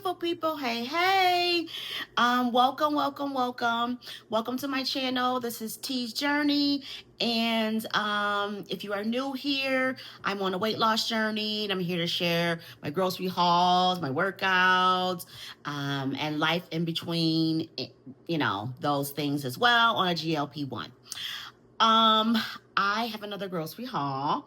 beautiful people. Hey, hey. Welcome to my channel. This is T's Journey. And if you are new here, I'm on a weight loss journey, and I'm here to share my grocery hauls, my workouts, and life in between, those things as well on a GLP1. I have another grocery haul,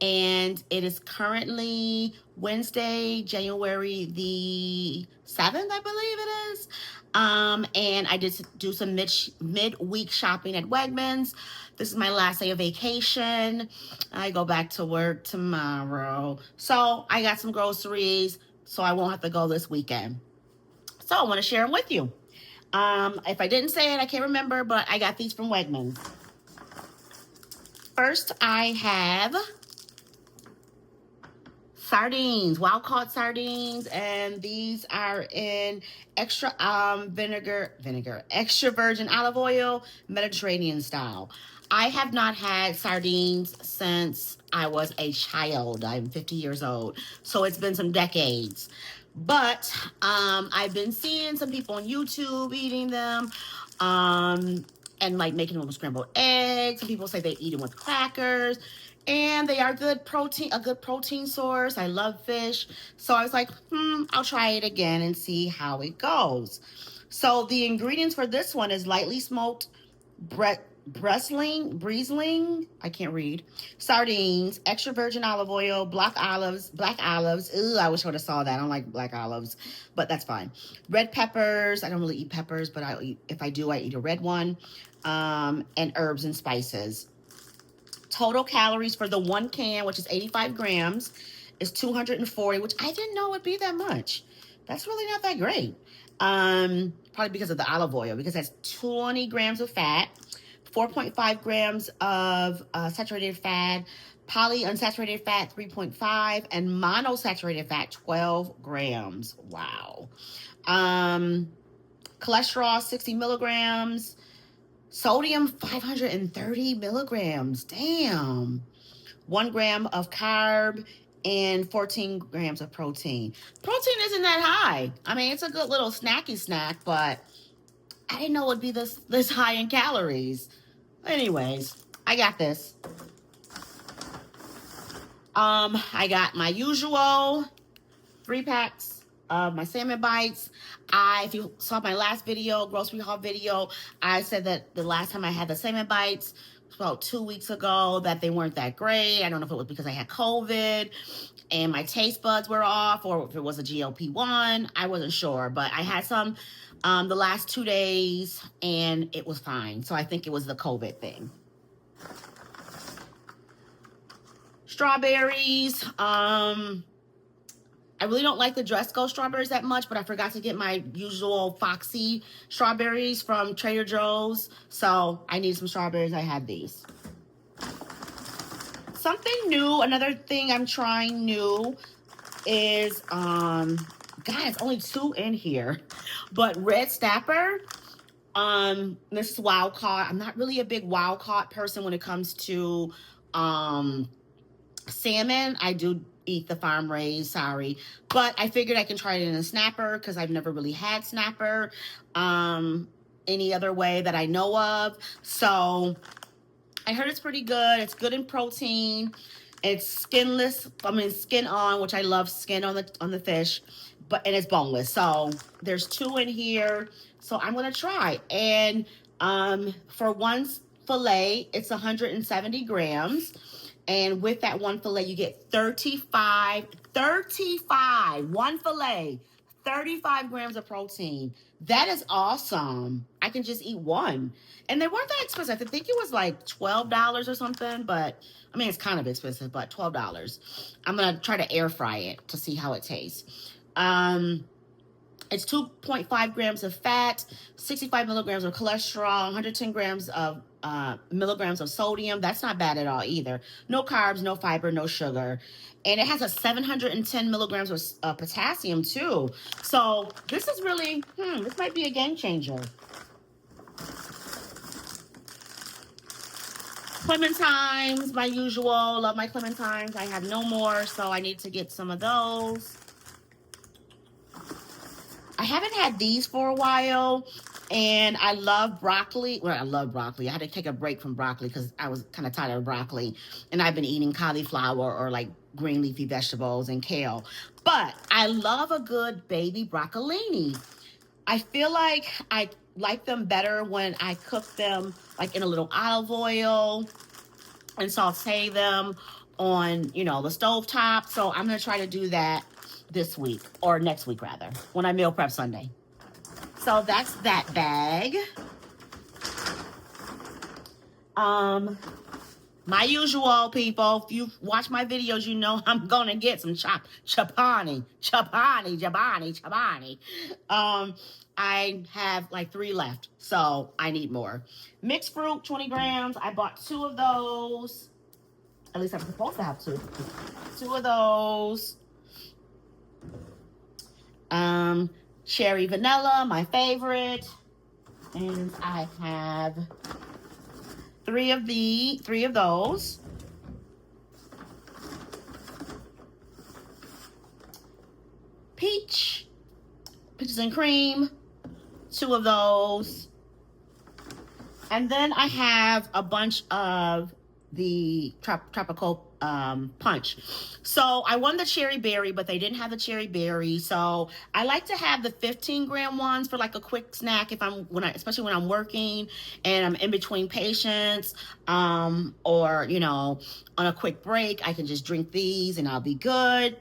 and it is currently Wednesday, January the 7th, I believe it is. And I did do some mid-week shopping at Wegmans. This is my last day of vacation. I go back to work tomorrow. So I got some groceries, so I won't have to go this weekend. So I want to share them with you. If I didn't say it, I can't remember, but I got these from Wegmans. First, I have sardines, wild caught sardines, and these are in extra extra virgin olive oil, Mediterranean style. I have not had sardines since I was a child. I'm 50 years old, so it's been some decades. But I've been seeing some people on YouTube eating them. And like making them with scrambled eggs. Some people say they eat them with crackers, and they are a good protein source. I love fish, so I was like, I'll try it again and see how it goes. So the ingredients for this one is lightly smoked Briesling, I can't read, sardines, extra virgin olive oil, black olives. Ooh, I wish I would have saw that. I don't like black olives, but that's fine. Red peppers. I don't really eat peppers, but if I do, I eat a red one. And herbs and spices. Total calories for the one can, which is 85 grams, is 240, which I didn't know would be that much. That's really not that great. Probably because of the olive oil, because that's 20 grams of fat, 4.5 grams of saturated fat, polyunsaturated fat 3.5, and monosaturated fat 12 grams. Wow. Cholesterol 60 milligrams, sodium 530 milligrams. Damn. 1 gram of carb and 14 grams of protein. Protein isn't that high. I mean, it's a good little snacky snack, but I didn't know it would be this high in calories. Anyways, I got this. I got my usual 3 packs of my salmon bites. If you saw my last video, grocery haul video, I said that the last time I had the salmon bites was about 2 weeks ago, that they weren't that great. I don't know if it was because I had COVID and my taste buds were off, or if it was a GLP1. I wasn't sure, but I had some the last 2 days and it was fine. So I think it was the COVID thing. Strawberries. I really don't like the Dresco strawberries that much, but I forgot to get my usual Foxy strawberries from Trader Joe's. So I need some strawberries. I had these. Something new, another thing I'm trying new is, God, it's only 2 in here, but red snapper. This is wild caught. I'm not really a big wild caught person when it comes to salmon. I do eat the farm raised, sorry, but I figured I can try it in a snapper because I've never really had snapper any other way that I know of. So I heard it's pretty good. It's good in protein. It's skinless. I mean, skin on, which I love skin on the fish, and it's boneless. So there's 2 in here. So I'm gonna try. And for one fillet, it's 170 grams. And with that one fillet, you get 35, one fillet, 35 grams of protein. That is awesome. I can just eat one. And they weren't that expensive. I think it was like $12 or something, but I mean, it's kind of expensive, but $12. I'm going to try to air fry it to see how it tastes. It's 2.5 grams of fat, 65 milligrams of cholesterol, 110 grams of milligrams of sodium. That's not bad at all either. No carbs, no fiber, no sugar. And it has a 710 milligrams of potassium too. So this is really, this might be a game changer. Clementines, my usual. Love my clementines. I have no more, so I need to get some of those. haven't had these for a while, and I love broccoli. Well, I love broccoli. I had to take a break from broccoli because I was kind of tired of broccoli, and I've been eating cauliflower or like green leafy vegetables and kale. But I love a good baby broccolini. I feel like I like them better when I cook them like in a little olive oil and saute them on, you know, the stove top. So I'm gonna try to do that this week, or next week rather, when I meal prep Sunday. So that's that bag. My usual, people, if you watch my videos, you know I'm gonna get some chapani. I have like 3 left, so I need more. Mixed fruit, 20 grams. I bought 2 of those. At least I'm supposed to have 2. 2 of those. Cherry vanilla, my favorite. And I have 3 of those. Peaches and cream, 2 of those. And then I have a bunch of the tropical punch. So I won the cherry berry, but they didn't have the cherry berry. So I like to have the 15-gram ones for like a quick snack if especially when I'm working and I'm in between patients, or you know, on a quick break, I can just drink these and I'll be good.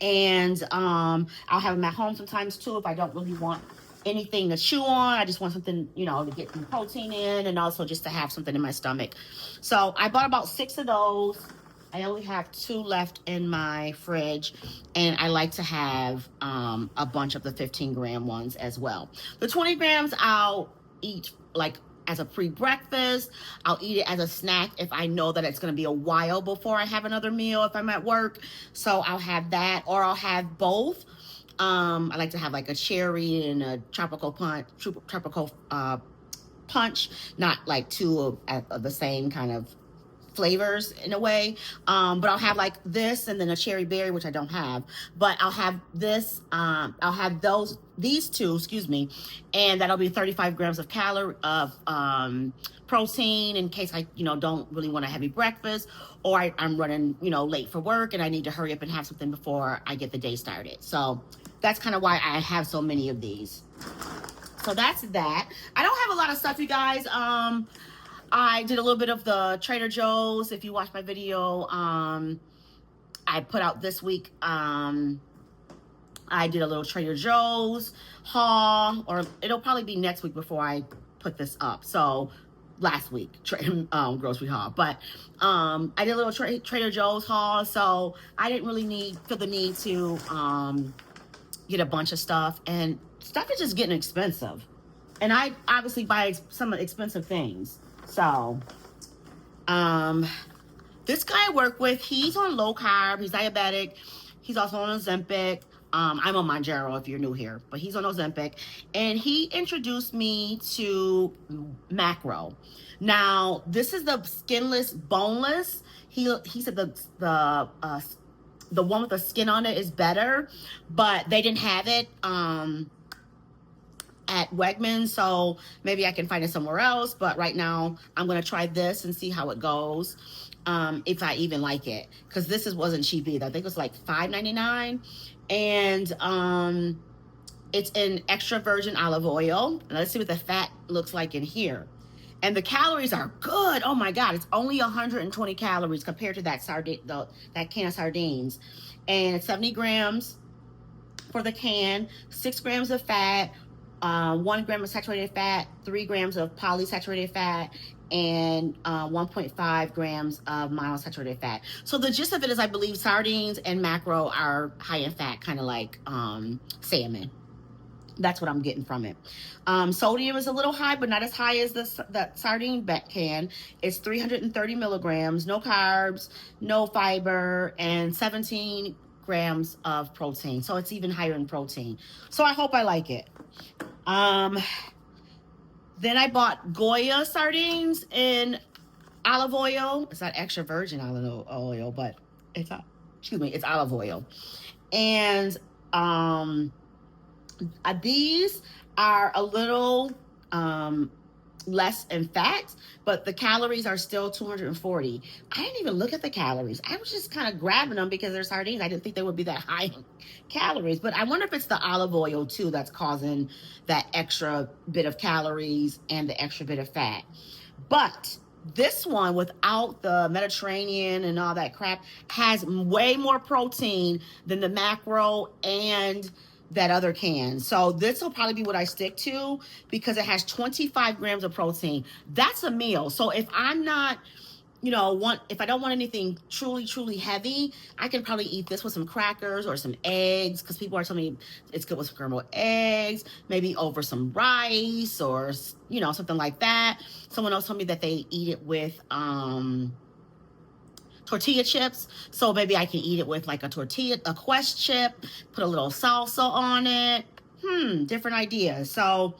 And I'll have them at home sometimes too if I don't really want anything to chew on. I just want something, you know, to get some protein in, and also just to have something in my stomach. So I bought about 6 of those. I only have 2 left in my fridge, and I like to have a bunch of the 15-gram ones as well. The 20 grams I'll eat like as a pre-breakfast. I'll eat it as a snack if I know that it's going to be a while before I have another meal if I'm at work. So I'll have that, or I'll have both. I like to have like a cherry and a tropical punch, not like 2 of the same kind of flavors in a way. But I'll have like this and then a cherry berry, which I don't have, but I'll have this, I'll have these 2, excuse me, and that'll be 35 grams of protein in case I, you know, don't really want a heavy breakfast, or I'm running, you know, late for work and I need to hurry up and have something before I get the day started. So that's kind of why I have so many of these. So that's that. I don't have a lot of stuff, you guys. I did a little bit of the Trader Joe's. If you watch my video, I put out this week, I did a little Trader Joe's haul, or it'll probably be next week before I put this up. So last week, grocery haul. But I did a little Trader Joe's haul, so I didn't really feel the need to get a bunch of stuff. And stuff is just getting expensive. And I obviously buy some expensive things. So, this guy I work with, he's on low carb, he's diabetic, he's also on Ozempic. I'm on Mounjaro if you're new here, but he's on Ozempic, and he introduced me to Macro. Now, this is the skinless, boneless. He said the one with the skin on it is better, but they didn't have it at Wegmans, so maybe I can find it somewhere else. But right now I'm gonna try this and see how it goes, if I even like it, because this wasn't cheap either. I think it was like $5.99, and it's in extra virgin olive oil. Let's see what the fat looks like in here. And the calories are good. Oh my God, it's only 120 calories compared to that can of sardines. And it's 70 grams for the can, 6 grams of fat, 1 gram of saturated fat, 3 grams of polysaturated fat, and 1.5 grams of monounsaturated fat. So the gist of it is, I believe sardines and macro are high in fat, kind of like salmon. That's what I'm getting from it. Sodium is a little high, but not as high as the sardine can. It's 330 milligrams, no carbs, no fiber, and 17 grams of protein. So it's even higher in protein. So I hope I like it. Then I bought Goya sardines in olive oil. It's not extra virgin olive oil, but it's olive oil. And These are a little less in fat, but the calories are still 240. I didn't even look at the calories. I was just kind of grabbing them because they're sardines. I didn't think they would be that high in calories, but I wonder if it's the olive oil too that's causing that extra bit of calories and the extra bit of fat. But this one, without the Mediterranean and all that crap, has way more protein than the macro and that other can. So this will probably be what I stick to because it has 25 grams of protein. That's a meal. So if I'm not, if I don't want anything truly heavy, I can probably eat this with some crackers or some eggs, because people are telling me it's good with scrambled eggs, maybe over some rice or, something like that. Someone else told me that they eat it with tortilla chips. So maybe I can eat it with like a Quest chip, put a little salsa on it. Different ideas. So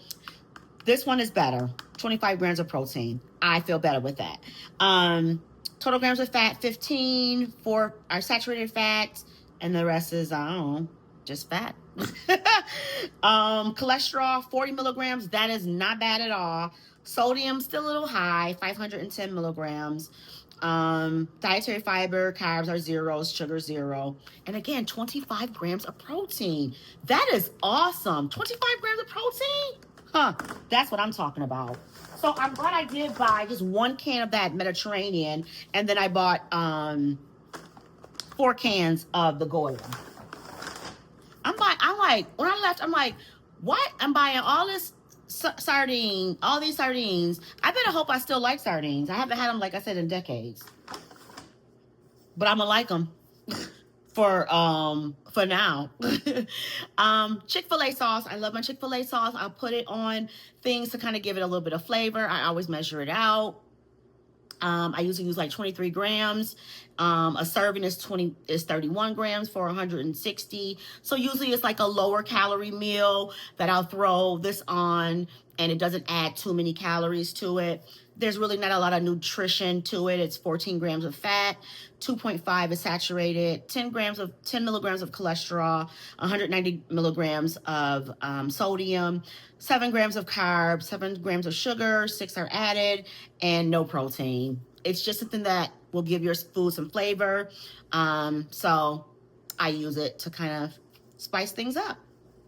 this one is better. 25 grams of protein. I feel better with that. Total grams of fat, 15 for our saturated fats, and the rest is, I don't know, just fat. Cholesterol, 40 milligrams. That is not bad at all. Sodium, still a little high, 510 milligrams. Dietary fiber, carbs are zeros, sugar 0. And again, 25 grams of protein. That is awesome. 25 grams of protein? That's what I'm talking about. So I'm glad I did buy just 1 can of that Mediterranean, and then I bought 4 cans of the Goya. When I left, I'm like, what? I'm buying all this all these sardines. I better hope I still like sardines. I haven't had them, like I said, in decades. But I'm gonna like them for now. Chick-fil-A sauce. I love my Chick-fil-A sauce. I'll put it on things to kind of give it a little bit of flavor. I always measure it out. I usually use like 23 grams. A serving is 31 grams for 160. So usually it's like a lower calorie meal that I'll throw this on, and it doesn't add too many calories to it. There's really not a lot of nutrition to it. It's 14 grams of fat, 2.5 is saturated, 10 milligrams of cholesterol, 190 milligrams of sodium, 7 grams of carbs, 7 grams of sugar, 6 are added, and no protein. It's just something that will give your food some flavor. So I use it to kind of spice things up.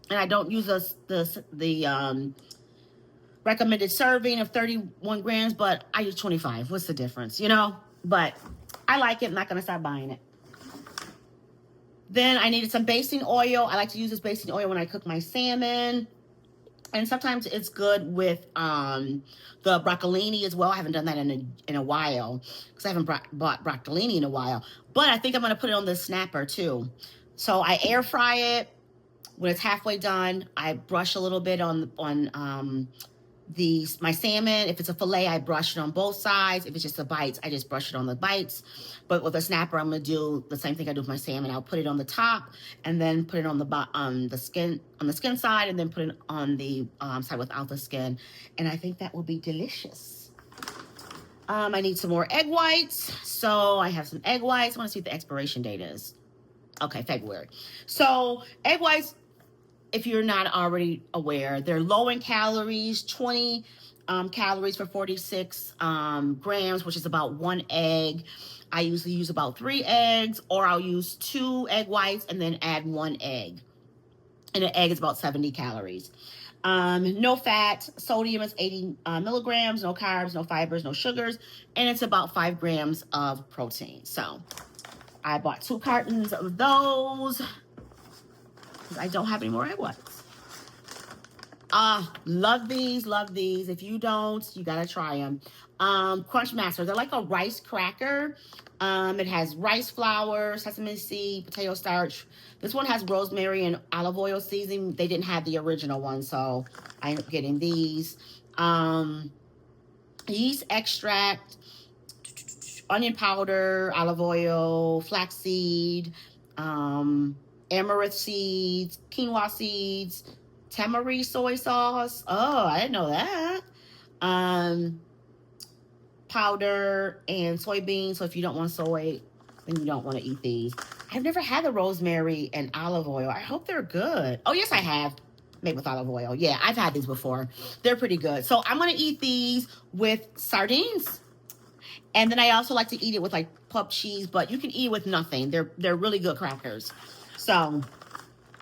And I don't use the recommended serving of 31 grams, but I use 25. What's the difference, But I like it. I'm not going to stop buying it. Then I needed some basting oil. I like to use this basting oil when I cook my salmon. And sometimes it's good with the broccolini as well. I haven't done that in a while because I haven't bought broccolini in a while. But I think I'm going to put it on the snapper too. So I air fry it. When it's halfway done, I brush a little bit on my salmon. If it's a fillet, I brush it on both sides. If it's just the bites, I just brush it on the bites. But with a snapper, I'm gonna do the same thing I do with my salmon. I'll put it on the top, and then put it on the skin side, and then put it on the side without the skin. And I think that will be delicious. I need some more egg whites. So I have some egg whites. I want to see what the expiration date is. Okay, February. So egg whites, if you're not already aware, they're low in calories, 20 calories for 46 grams, which is about 1 egg. I usually use about 3 eggs, or I'll use 2 egg whites and then add 1 egg. And an egg is about 70 calories. No fat. Sodium is 80 milligrams. No carbs, no fibers, no sugars. And it's about 5 grams of protein. So I bought 2 cartons of those. I don't have any more egg whites. Love these. If you don't, you gotta try them. Crunch Master. They're like a rice cracker. It has rice flour, sesame seed, potato starch. This one has rosemary and olive oil seasoning. They didn't have the original one, so I ended up getting these. Yeast extract, onion powder, olive oil, flaxseed, amaranth seeds, quinoa seeds, tamari soy sauce. Oh, I didn't know that. Powder and soybeans. So if you don't want soy, then you don't want to eat these. I've never had the rosemary and olive oil. I hope they're good. Oh, yes, I have. made with olive oil. Yeah, I've had these before. They're pretty good. So I'm going to eat these with sardines. And then I also like to eat it with like pup cheese, but you can eat it with nothing. They're really good crackers. So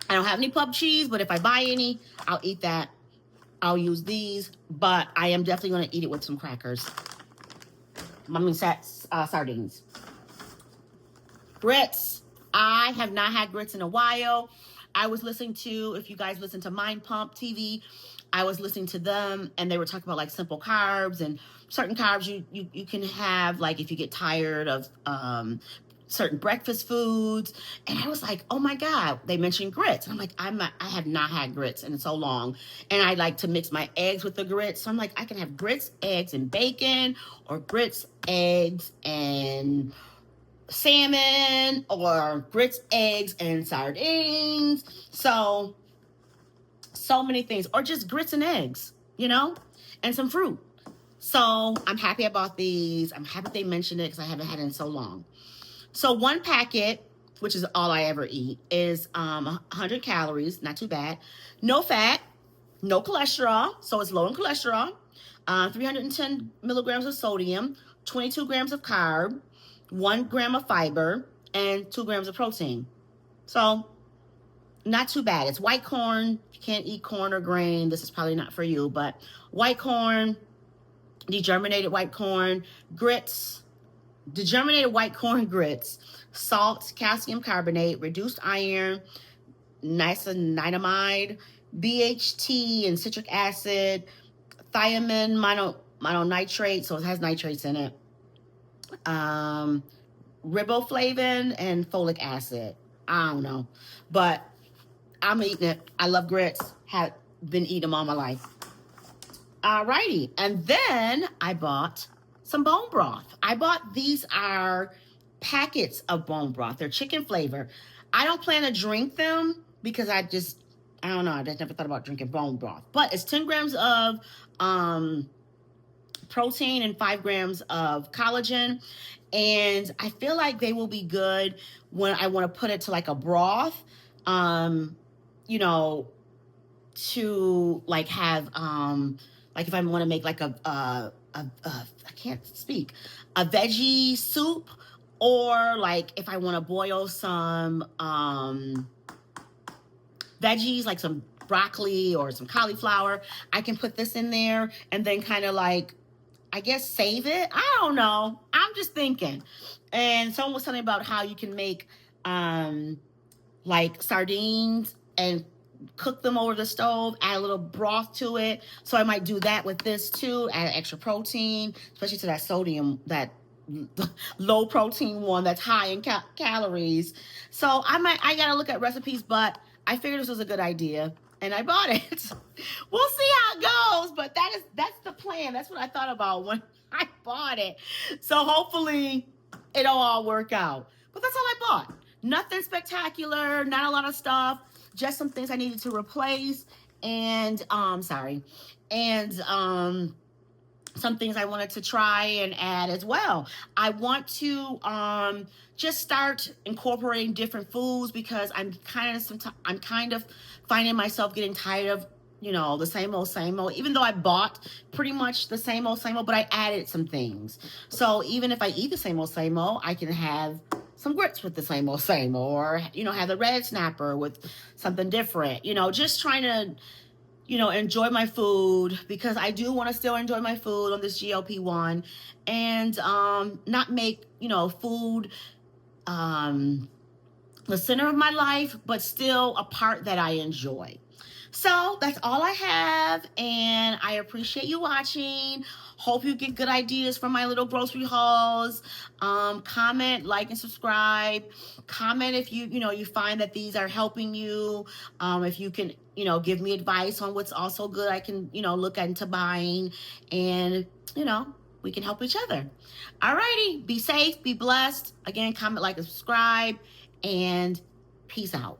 I don't have any pup cheese, but if I buy any, I'll eat that. I'll use these, but I am definitely going to eat it with some crackers. I mean, sardines. Grits. I have not had grits in a while. I was listening to, if you guys listen to Mind Pump TV, I was listening to them, and they were talking about like simple carbs and certain carbs you can have, like if you get tired of certain breakfast foods. And I was like, oh my God, they mentioned grits. And I'm like, I have not had grits in so long. And I like to mix my eggs with the grits. So I'm like, I can have grits, eggs, and bacon, or grits, eggs, and salmon, or grits, eggs, and sardines. So many things, or just grits and eggs, you know, and some fruit. So I'm happy I bought these. I'm happy they mentioned it because I haven't had it in so long. So one packet, which is all I ever eat, is 100 calories, not too bad. No fat, no cholesterol, so it's low in cholesterol. 310 milligrams of sodium, 22 grams of carb, 1 gram of fiber, and 2 grams of protein. So not too bad. It's white corn. If you can't eat corn or grain, this is probably not for you, but white corn, degerminated white corn, grits, degerminated white corn grits, salt, calcium carbonate, reduced iron, niacinamide, BHT and citric acid, thiamine mononitrate, so it has nitrates in it, riboflavin, and folic acid. I don't know, but I'm eating it. I love grits. Have been eating them all my life. Alrighty, and then I bought some bone broth. These are packets of bone broth. They're chicken flavor. I don't plan to drink them because I don't know. I just never thought about drinking bone broth. But it's 10 grams of protein and 5 grams of collagen. And I feel like they will be good when I want to put it to like a broth, you know, to like have, like if I want to make like I can't speak, a veggie soup, or like if I want to boil some veggies, like some broccoli or some cauliflower, I can put this in there and then kind of like, I guess, save it. I don't know. I'm just thinking. And someone was telling me about how you can make like sardines and cook them over the stove, add a little broth to it. So I might do that with this too, add extra protein, especially to that sodium, that low protein one that's high in calories. So I gotta look at recipes, but I figured this was a good idea and I bought it. We'll see how it goes, but that's the plan. That's what I thought about when I bought it. So hopefully it'll all work out. But that's all I bought. Nothing spectacular, not a lot of stuff, just some things I needed to replace, and some things I wanted to try and add as well. I want to just start incorporating different foods because I'm kind of finding myself getting tired of, you know, the same old, even though I bought pretty much the same old, but I added some things. So even if I eat the same old, I can have some grits with the same old, or, you know, have the red snapper with something different, you know, just trying to, you know, enjoy my food, because I do want to still enjoy my food on this GLP1, and not make, you know, food the center of my life, but still a part that I enjoy. So that's all I have, and I appreciate you watching. Hope you get good ideas from my little grocery hauls. Comment, like, and subscribe. Comment if you find that these are helping you. If you can, you know, give me advice on what's also good, I can, you know, look into buying, and, you know, we can help each other. Alrighty, be safe, be blessed. Again, comment, like, and subscribe, and peace out.